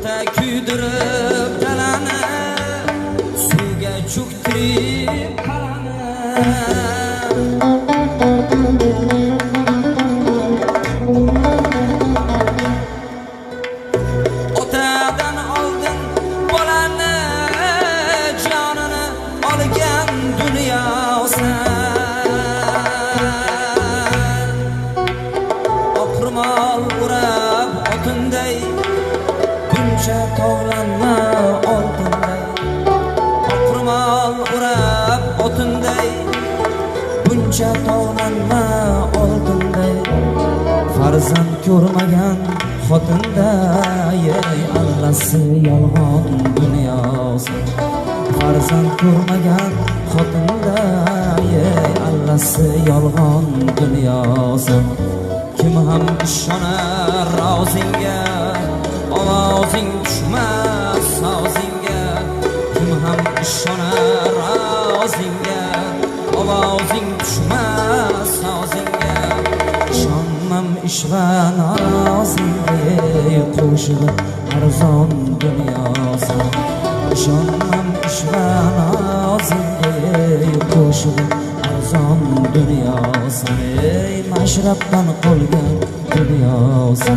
o'ta kuydirib dalani, suvga cho'ktirib qalani. Otadan oldin bolani, jonini olgan dunyosan. Oqrimol urab otinday, buncha tovlanma oltinday. Oqrimol urab otinday, buncha tovlanma oltinday. Farzand ko'rmagan xotinda, ey allasi yolg'on dunyosi. Farzand ko'rmagan xotinda, ey allasi yolg'on dunyosi. Kim ham ishonar rozingga, ovozing tushmas sozingga. Kim ham ishonar rozingga, ovozing tushmas sozingga. Ishonmam ishvan rozingga, qo'shig'i arzon dunyosi. Ishonmam ishvan rozingga, qo'shig'i arzon dunyosi. Ey mashrabdan qolgan dunyosi.